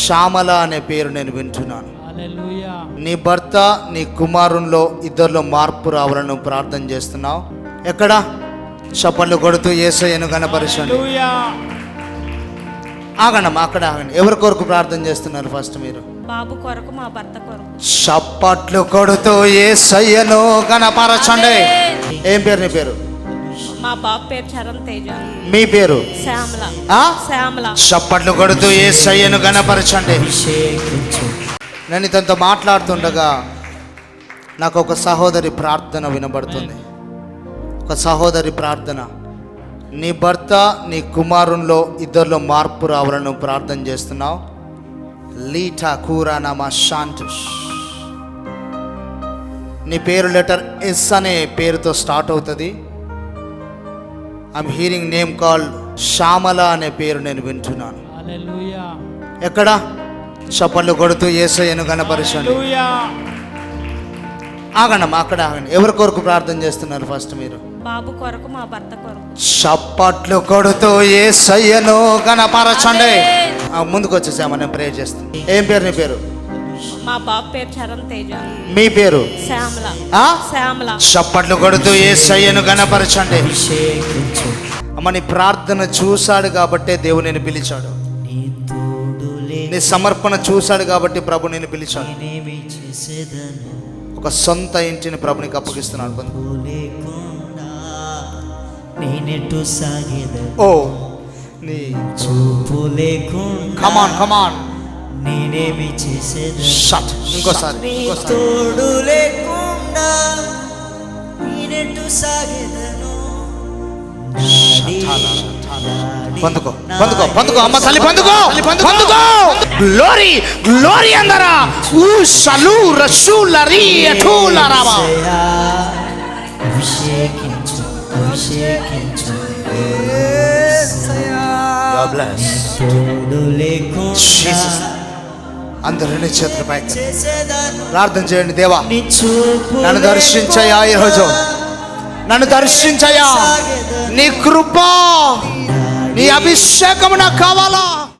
శ్యామల అనే పేరు నేను వింటున్నాను. హల్లెలూయా. నీ భర్త నీ కుమారునిలో ఇద్దరిలో మార్పు రావాలని నువ్వు ప్రార్థన చేస్తున్నావు. ఎక్కడ? చప్పట్లు కొడుతూ యేసయ్యను కనపరచండి. హల్లెలూయా. ఆగండమ్మా, అక్కడ ఆగండి. ఎవరి కొరకు ప్రార్థన చేస్తున్నారు? ఫస్ట్ మీరు బాబు కొరకు, మా భర్త కొరకు. చప్పట్లు కొడుతూ యేసయ్యను కనపరచండి. ఏం పేరు నీ పేరు? మా బాబు పేరు చరణ్ తేజ. మీ పేరు? శ్యామల. ఆ? శ్యామల. చప్పట్లు కొడుతూ యేసయ్యను కనపరచండి. నేను ఇతనితో మాట్లాడుతుండగా నాకు ఒక సహోదరి ప్రార్థన వినబడుతుంది. ఒక సహోదరి ప్రార్థన, నీ భర్త నీ కుమారునిలో ఇద్దరిలో మార్పు రావాలని నువ్వు ప్రార్థన చేస్తున్నావు. లీటా కూరా నామా శాంతుష్. నీ పేరు లెటర్ ఎస్ అనే పేరుతో స్టార్ట్ అవుతుంది. I'm hearing name called Shyamala అనే పేరు నేను వింటున్నాను. హల్లెలూయా. ఎక్కడ? చప్పట్లు కొడుతూ యేసయ్యను కనపరచండి. హల్లెలూయా. ఆగండమ్మా, అక్కడ ఆగండి. ఎవరి కొరకు ప్రార్థన చేస్తున్నారు? ఫస్ట్ మీరు బాబు కొరకు, మా భర్త కొరకు. చప్పట్లు కొడుతూ యేసయ్యను కనపరచండి. ముందుకు వచ్చేసామా, నేను ప్రేయర్ చేస్తాను. ఏం పేరు నీ పేరు? మా బాబు పేరు చరణ్ తేజ. మీ పేరు? శ్యామల. ఆ? శ్యామల. చప్పట్లు కొడుతూ యేసయ్యను కనపరచండి. అమ్మ, నీ ప్రార్థన చూశాడు కాబట్టే దేవుడు నేను పిలిచాడు. నీ సమర్పణ చూశాడు కాబట్టి ప్రభు నేను పిలిచాడు. ఒక సొంత ఇంటిని ప్రభు నీకు అప్పగిస్తున్నాడు. ఓ నీ చూపు లేకుండా కమాన్ కమాన్ నేనేమి చేసేది. షట్. ఇంకోసారి తోడు లేకుండా నేనెటు సాగేదను. పొందుకో పొందుకో పొందుకో అమ్మ తల్లి, పొందుకో పొందుకో. గ్లోరీ గ్లోరీ అందరా ఊ షలు రషు లరి అఠూల రావా. అభిషేకించు అభిషేకించు. God bless. తోడు లేకుండా Jesus. అందరినీ చేతులపై చేసేదను. ప్రార్థన చేయండి. దేవా, నీ చూపు నన్ను దర్శించయ్యా. ఈరోజు నన్ను దర్శించయ్యా. నీ కృప, నీ అభిషేకం నాకు కావాలా.